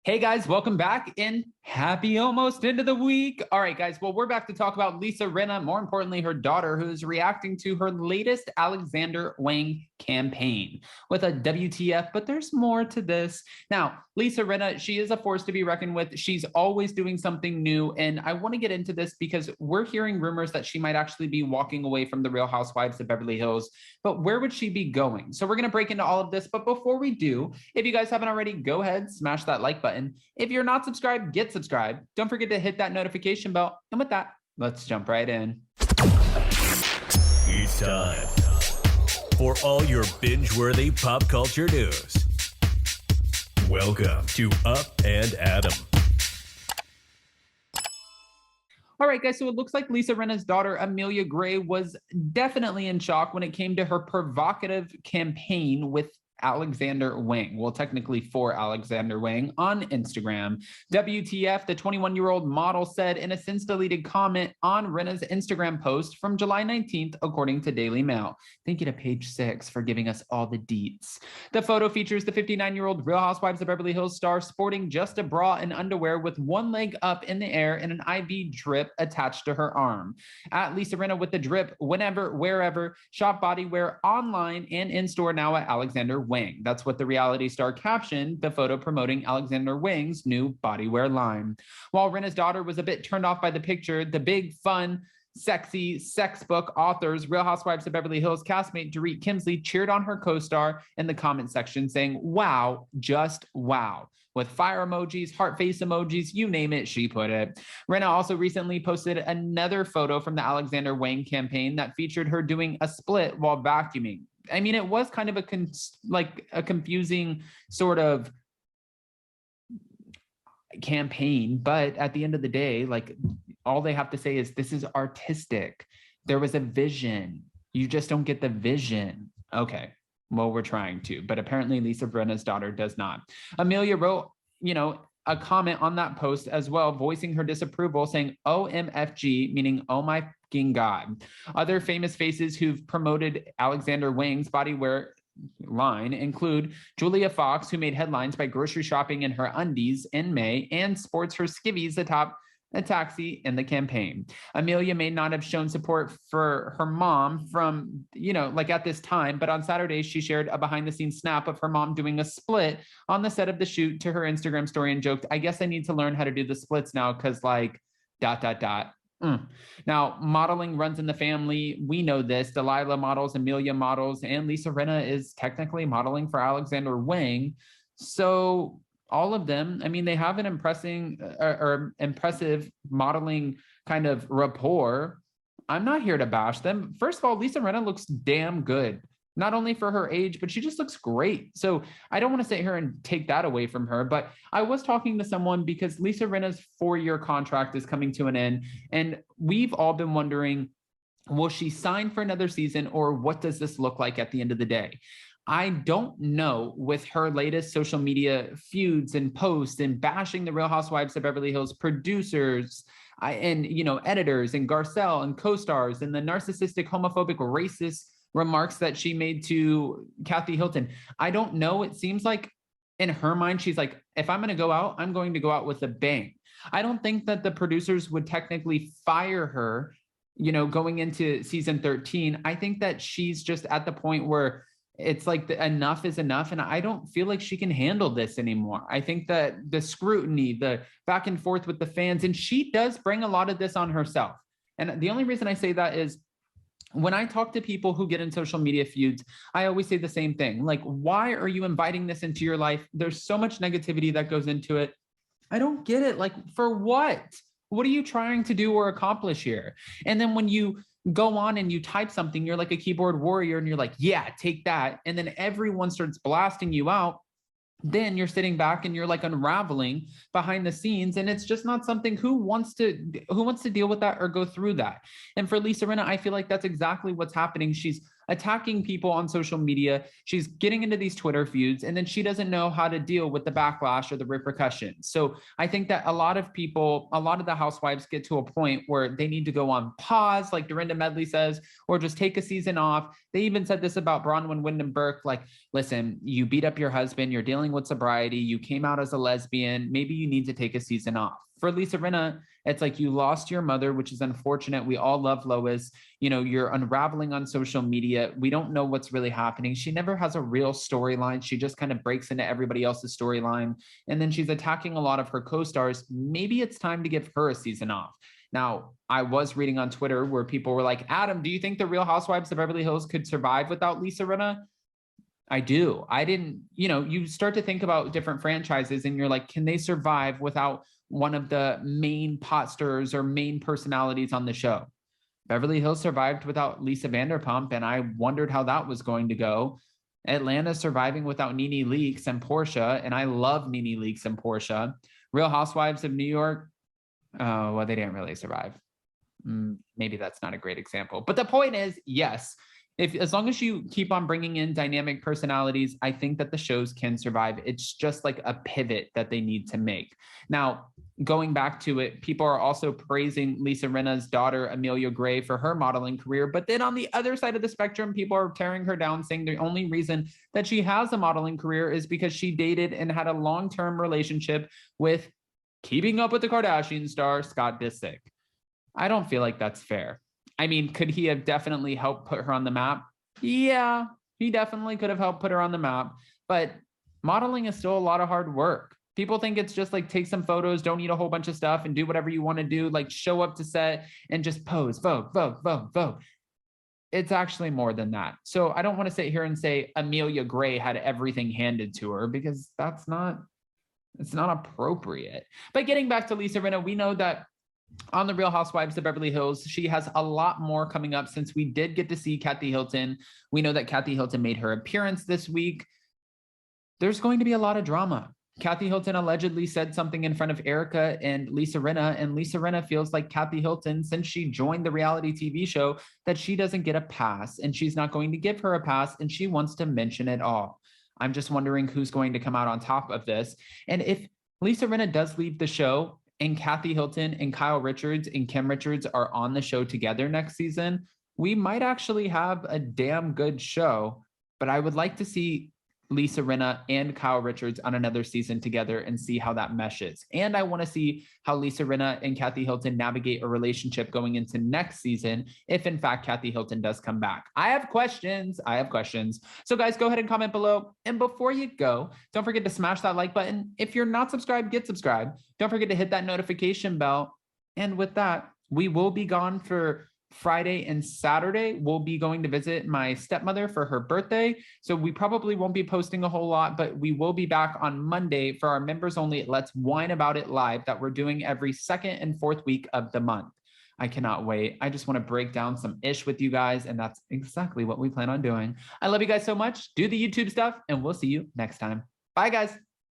Hey guys, welcome back and happy almost end of the week. All right, guys. Well, we're back to talk about Lisa Rinna, more importantly, her daughter, who is reacting to her latest Alexander Wang campaign with a WTF, but there's more to this. Now, Lisa Rinna, she is a force to be reckoned with. She's always doing something new. And I want to get into this because we're hearing rumors that she might actually be walking away from the Real Housewives of Beverly Hills. But where would she be going? So we're going to break into all of this. But before we do, if you guys haven't already, go ahead, smash that like button. If you're not subscribed, get subscribed. Don't forget to hit that notification bell. And with that, let's jump right in. It's time for all your binge-worthy pop culture news. Welcome to Up and Adam. All right, guys, so it looks like Lisa Rinna's daughter, Amelia Gray, was definitely in shock when it came to her provocative campaign with Alexander Wang. Well, technically for Alexander Wang on Instagram. WTF, the 21-year-old model said in a since-deleted comment on Rinna's Instagram post from July 19th, according to Daily Mail. Thank you to Page 6 for giving us all the deets. The photo features the 59-year-old Real Housewives of Beverly Hills star sporting just a bra and underwear with one leg up in the air and an IV drip attached to her arm. At Lisa Rinna with the drip, whenever, wherever, shop bodywear online and in-store now at Alexander Wang. That's what the reality star captioned the photo promoting Alexander Wang's new bodywear line. While Rinna's daughter was a bit turned off by the picture, the big, fun, sexy sex book authors, Real Housewives of Beverly Hills castmate Dorit Kemsley cheered on her co-star in the comment section saying, "Wow, just wow." With fire emojis, heart face emojis, you name it, she put it. Rinna also recently posted another photo from the Alexander Wang campaign that featured her doing a split while vacuuming. I mean, it was kind of a confusing sort of campaign, but at the end of the day, like, all they have to say is this is artistic. There was a vision. You just don't get the vision. Okay, well, we're trying to, but apparently Lisa Rinna's daughter does not. Amelia wrote, a comment on that post as well, voicing her disapproval, saying OMFG, meaning oh my fucking God. Other famous faces who've promoted Alexander Wang's bodywear line include Julia Fox, who made headlines by grocery shopping in her undies in May and sports her skivvies atop a taxi in the campaign. Amelia may not have shown support for her mom from, at this time, but on Saturday, she shared a behind-the-scenes snap of her mom doing a split on the set of the shoot to her Instagram story and joked, "I guess I need to learn how to do the splits now because Now, modeling runs in the family. We know this. Delilah models, Amelia models, and Lisa Rinna is technically modeling for Alexander Wang. So all of them, I mean, they have an impressive modeling kind of rapport. I'm not here to bash them. First of all, Lisa Rinna looks damn good, not only for her age, but she just looks great. So I don't want to sit here and take that away from her, but I was talking to someone because Lisa Rinna's 4-year contract is coming to an end. And we've all been wondering, will she sign for another season, or what does this look like at the end of the day? I don't know, with her latest social media feuds and posts and bashing the Real Housewives of Beverly Hills producers and editors and Garcelle and co-stars and the narcissistic, homophobic, racist remarks that she made to Kathy Hilton. I don't know. It seems like in her mind, she's like, if I'm going to go out, I'm going to go out with a bang. I don't think that the producers would technically fire her, going into season 13. I think that she's just at the point where it's like enough is enough. And I don't feel like she can handle this anymore. I think that the scrutiny, the back and forth with the fans, and she does bring a lot of this on herself. And the only reason I say that is when I talk to people who get in social media feuds, I always say the same thing. Like, why are you inviting this into your life? There's so much negativity that goes into it. I don't get it. Like, for what? What are you trying to do or accomplish here? And then when you go on and you type something, you're like a keyboard warrior and you're like, yeah, take that. And then everyone starts blasting you out. Then you're sitting back and you're like unraveling behind the scenes. And it's just not something who wants to deal with that or go through that. And for Lisa Rinna, I feel like that's exactly what's happening. She's attacking people on social media. She's getting into these Twitter feuds, and then she doesn't know how to deal with the backlash or the repercussions. So I think that a lot of people, a lot of the housewives get to a point where they need to go on pause, like Dorinda Medley says, or just take a season off. They even said this about Bronwyn Wyndham Burke, like, listen, you beat up your husband, you're dealing with sobriety, you came out as a lesbian, maybe you need to take a season off. For Lisa Rinna, it's like you lost your mother, which is unfortunate. We all love Lois. You know, you're unraveling on social media. We don't know what's really happening. She never has a real storyline. She just kind of breaks into everybody else's storyline. And then she's attacking a lot of her co-stars. Maybe it's time to give her a season off. Now, I was reading on Twitter where people were like, Adam, do you think the Real Housewives of Beverly Hills could survive without Lisa Rinna? I do. I didn't, you know, you start to think about different franchises and you're like, can they survive without one of the main pot stirrers or main personalities on the show? Beverly Hills survived without Lisa Vanderpump, and I wondered how that was going to go. Atlanta surviving without Nene Leakes and Portia, and I love Nene Leakes and Portia. Real Housewives of New York, well, they didn't really survive. Maybe that's not a great example. But the point is, yes, as long as you keep on bringing in dynamic personalities, I think that the shows can survive. It's just like a pivot that they need to make. Now, going back to it, people are also praising Lisa Rinna's daughter, Amelia Gray, for her modeling career. But then on the other side of the spectrum, people are tearing her down, saying the only reason that she has a modeling career is because she dated and had a long-term relationship with Keeping Up with the Kardashians star, Scott Disick. I don't feel like that's fair. I mean, could he have definitely helped put her on the map? Yeah, he definitely could have helped put her on the map, but modeling is still a lot of hard work. People think it's just like take some photos, don't eat a whole bunch of stuff and do whatever you want to do, like show up to set and just pose, vogue, vogue, vogue, vogue. It's actually more than that. So I don't want to sit here and say Amelia Gray had everything handed to her because it's not appropriate. But getting back to Lisa Rinna, we know that on the Real Housewives of Beverly Hills, she has a lot more coming up since we did get to see Kathy Hilton. We know that Kathy Hilton made her appearance this week. There's going to be a lot of drama. Kathy Hilton allegedly said something in front of Erica and Lisa Rinna feels like Kathy Hilton, since she joined the reality TV show, that she doesn't get a pass and she's not going to give her a pass and she wants to mention it all. I'm just wondering who's going to come out on top of this. And if Lisa Rinna does leave the show, and Kathy Hilton and Kyle Richards and Kim Richards are on the show together next season, we might actually have a damn good show. But I would like to see Lisa Rinna and Kyle Richards on another season together and see how that meshes. And I want to see how Lisa Rinna and Kathy Hilton navigate a relationship going into next season, if in fact Kathy Hilton does come back. I have questions. So guys, go ahead and comment below. And before you go, don't forget to smash that like button. If you're not subscribed, get subscribed. Don't forget to hit that notification bell. And with that, we will be gone for Friday and Saturday. We'll be going to visit my stepmother for her birthday. So we probably won't be posting a whole lot, but we will be back on Monday for our members only Let's Whine About It live that we're doing every second and fourth week of the month. I cannot wait. I just want to break down some ish with you guys, and that's exactly what we plan on doing. I love you guys so much. Do the YouTube stuff, and we'll see you next time. Bye, guys.